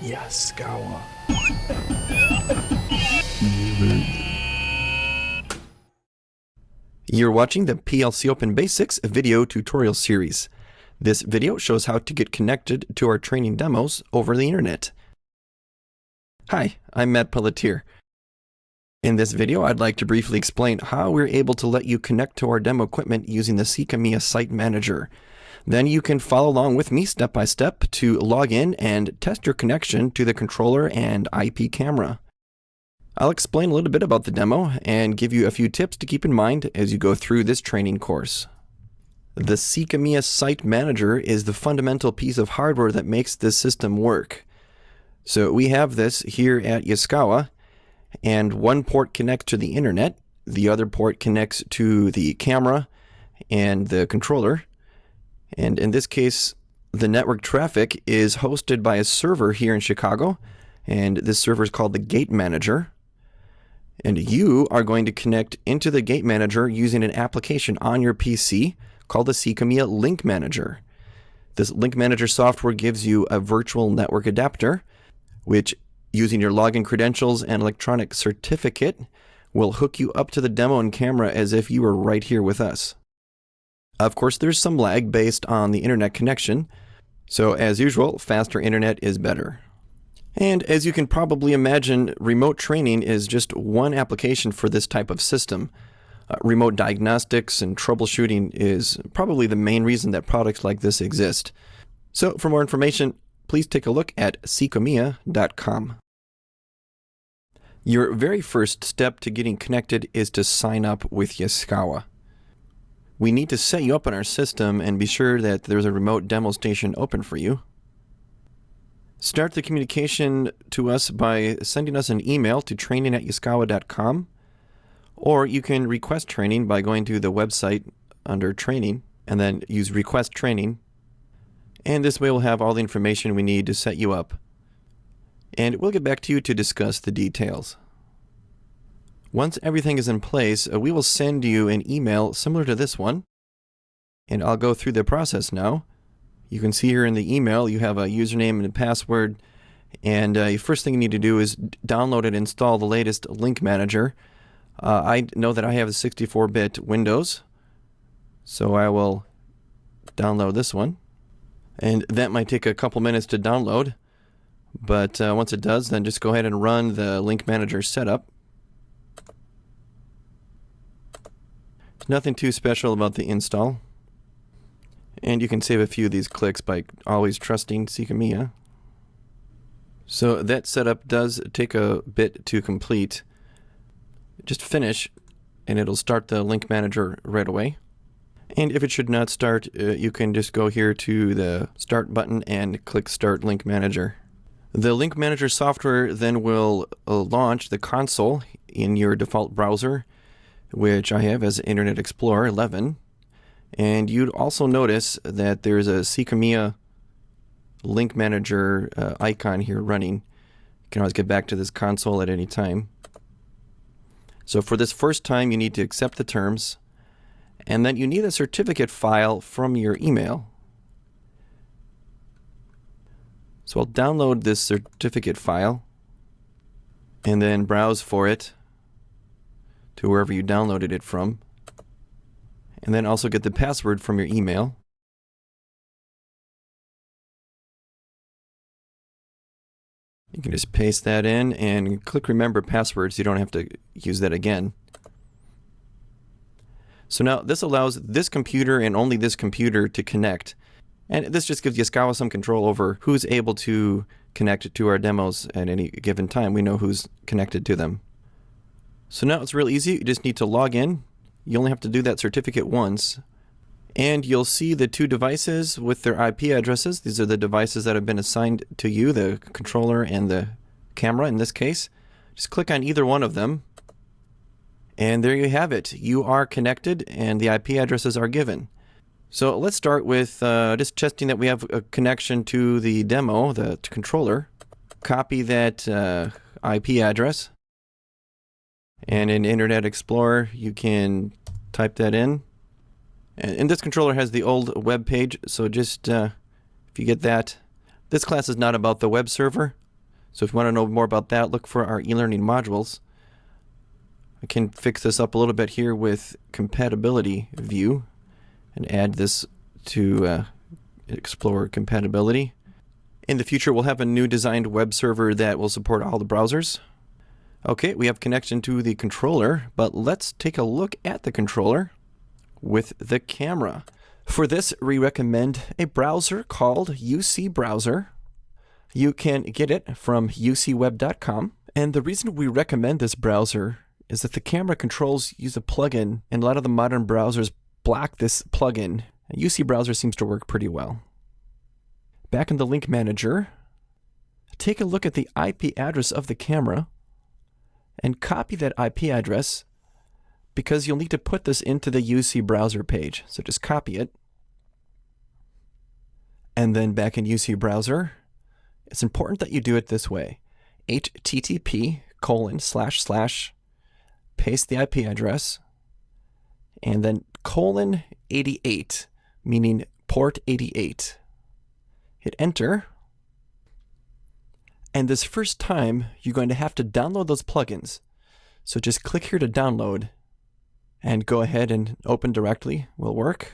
Yaskawa. You're watching the PLC Open Basics video tutorial series. This video shows how to get connected to our training demos over the internet. Hi, I'm Matt Pelletier. In this video, I'd like to briefly explain how we're able to let you connect to our demo equipment using the Yaskawa Site Manager. Then you can follow along with me step by step to log in and test your connection to the controller and IP camera. I'll explain a little bit about the demo and give you a few tips to keep in mind as you go through this training course. The Yaskawa Site Manager is the fundamental piece of hardware that makes this system work. So we have this here at Yaskawa, and one port connects to the internet, the other port connects to the camera and the controller. And in this case, the network traffic is hosted by a server here in Chicago, and this server is called the Gate Manager. And you are going to connect into the Gate Manager using an application on your PC called the Yaskawa Link Manager. This Link Manager software gives you a virtual network adapter, which, using your login credentials and electronic certificate, will hook you up to the demo and camera as if you were right here with us. Of course, there's some lag based on the internet connection, so as usual, faster internet is better. And as you can probably imagine, remote training is just one application for this type of system. Remote diagnostics and troubleshooting is probably the main reason that products like this exist. So for more information, please take a look at yaskawa.com. Your very first step to getting connected is to sign up with Yaskawa. We need to set you up on our system and be sure that there's a remote demo station open for you. Start the communication to us by sending us an email to training@yaskawa.com, or you can request training by going to the website under training and then use request training. And this way we'll have all the information we need to set you up. And we'll get back to you to discuss the details. Once everything is in place, we will send you an email similar to this one. And I'll go through the process now. You can see here in the email you have a username and a password. And the first thing you need to do is download and install the latest Link Manager. I know that I have a 64-bit Windows, so I will download this one. And that might take a couple minutes to download. But once it does, then just go ahead and run the Link Manager setup. There's nothing too special about the install. And you can save a few of these clicks by always trusting Yaskawa. So that setup does take a bit to complete. Just finish, and it'll start the Link Manager right away. And if it should not start, you can just go here to the Start button and click Start Link Manager. The Link Manager software then will launch the console in your default browser, which I have as Internet Explorer 11. And you'd also notice that there's a Yaskawa Link Manager icon here running. You can always get back to this console at any time. So for this first time, you need to accept the terms, and then you need a certificate file from your email. So I'll download this certificate file and then browse for it to wherever you downloaded it from. And then also get the password from your email. You can just paste that in and click Remember Password so you don't have to use that again. So now this allows this computer and only this computer to connect. And this just gives Yaskawa some control over who's able to connect to our demos at any given time. We know who's connected to them. So now it's real easy. You just need to log in. You only have to do that certificate once. And you'll see the two devices with their IP addresses. These are the devices that have been assigned to you, the controller and the camera in this case. Just click on either one of them. And there you have it. You are connected and the IP addresses are given. So let's start with just testing that we have a connection to the demo, the controller. Copy that IP address. And in Internet Explorer, you can type that in. And this controller has the old web page, so just if you get that. This class is not about the web server. So if you want to know more about that, look for our e-learning modules. I can fix this up a little bit here with compatibility view and add this to explore compatibility. In the future, we'll have a new designed web server that will support all the browsers. Okay, we have connection to the controller, but let's take a look at the controller with the camera. For this, we recommend a browser called UC Browser. You can get it from ucweb.com. And the reason we recommend this browser is that the camera controls use a plugin, and a lot of the modern browsers block this plugin. UC Browser seems to work pretty well. Back in the link manager, take a look at the IP address of the camera and copy that IP address because you'll need to put this into the UC Browser page. So just copy it. And then back in UC Browser, it's important that you do it this way. http:// paste the IP address, and then :88, meaning port 88. Hit enter. And this first time, you're going to have to download those plugins. So just click here to download, and go ahead and open directly will work.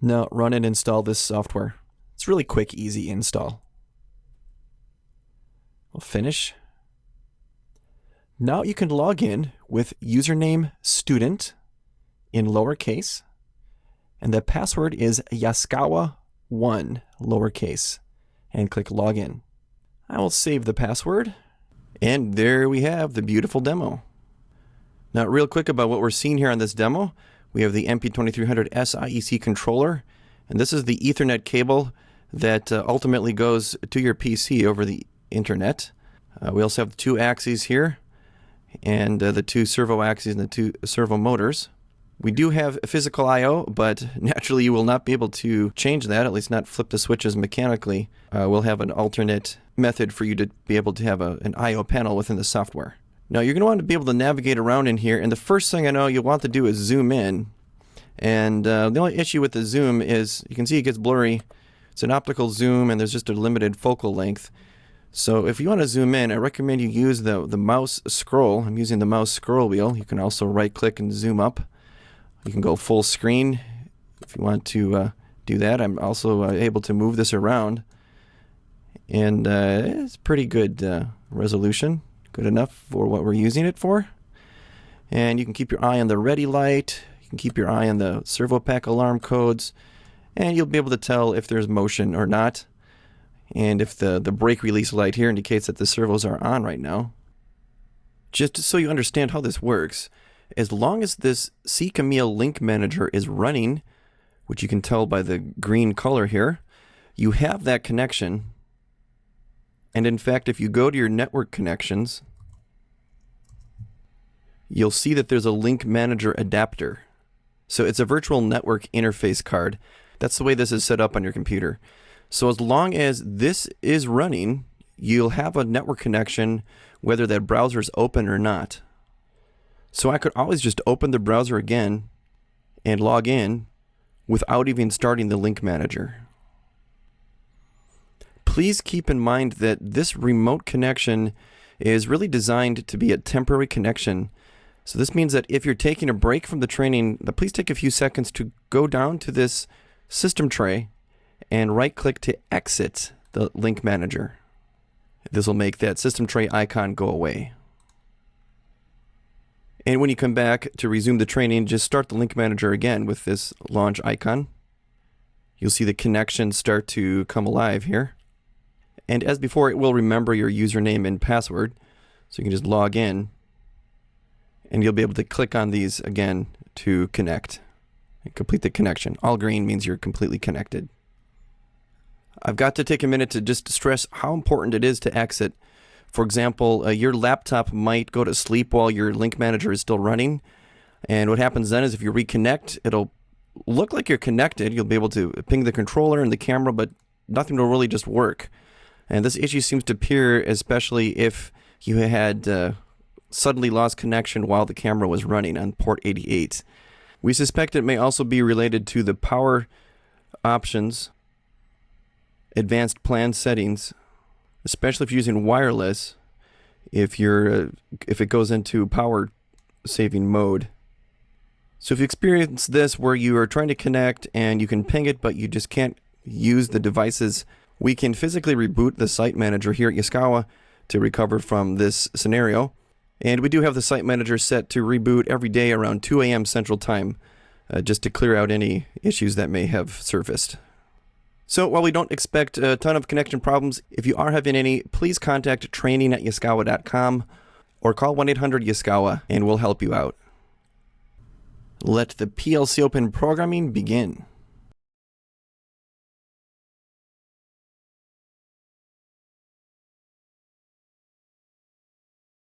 Now run and install this software. It's really quick, easy install. We'll finish. Now you can log in with username student in lowercase, and the password is Yaskawa1 lowercase, and click login. I will save the password, and there we have the beautiful demo. Now real quick about what we're seeing here on this demo, we have the MP2300 SIEC controller, and this is the Ethernet cable that ultimately goes to your PC over the internet. We also have the two axes here, and the two servo axes and the two servo motors. We do have physical I/O, but naturally you will not be able to change that, at least not flip the switches mechanically. We'll have an alternate method for you to be able to have an I/O panel within the software. Now you're going to want to be able to navigate around in here, and the first thing I know you'll want to do is zoom in. And the only issue with the zoom is you can see it gets blurry. It's an optical zoom, and there's just a limited focal length. So if you want to zoom in, I recommend you use the mouse scroll. I'm using the mouse scroll wheel. You can also right click and zoom up. You can go full screen if you want to do that. I'm also able to move this around, and it's pretty good resolution, good enough for what we're using it for. And you can keep your eye on the ready light, you can keep your eye on the servo pack alarm codes, and you'll be able to tell if there's motion or not. And if the brake release light here indicates that the servos are on right now. Just so you understand how this works, as long as this C Camille link manager is running, which you can tell by the green color here, you have that connection. And in fact, if you go to your network connections, you'll see that there's a link manager adapter. So it's a virtual network interface card. That's the way this is set up on your computer. So as long as this is running, you'll have a network connection whether that browser is open or not. So I could always just open the browser again and log in without even starting the link manager. Please keep in mind that this remote connection is really designed to be a temporary connection. So this means that if you're taking a break from the training, please take a few seconds to go down to this system tray and right-click to exit the link manager. This will make that system tray icon go away. And when you come back to resume the training, just start the link manager again with this launch icon. You'll see the connection start to come alive here. And as before, it will remember your username and password. So you can just log in, and you'll be able to click on these again to connect and complete the connection. All green means you're completely connected. I've got to take a minute to just stress how important it is to exit. For example, your laptop might go to sleep while your link manager is still running. And what happens then is if you reconnect, it'll look like you're connected. You'll be able to ping the controller and the camera, but nothing will really just work. And this issue seems to appear especially if you had suddenly lost connection while the camera was running on port 88. We suspect it may also be related to the power options advanced plan settings, especially if you're using wireless, if it goes into power saving mode. So if you experience this where you are trying to connect and you can ping it but you just can't use the devices, we can physically reboot the site manager here at Yaskawa to recover from this scenario. And we do have the site manager set to reboot every day around 2 a.m. Central Time, just to clear out any issues that may have surfaced. So while we don't expect a ton of connection problems, if you are having any, please contact training@yaskawa.com or call 1-800-YASKAWA and we'll help you out. Let the PLC Open programming begin.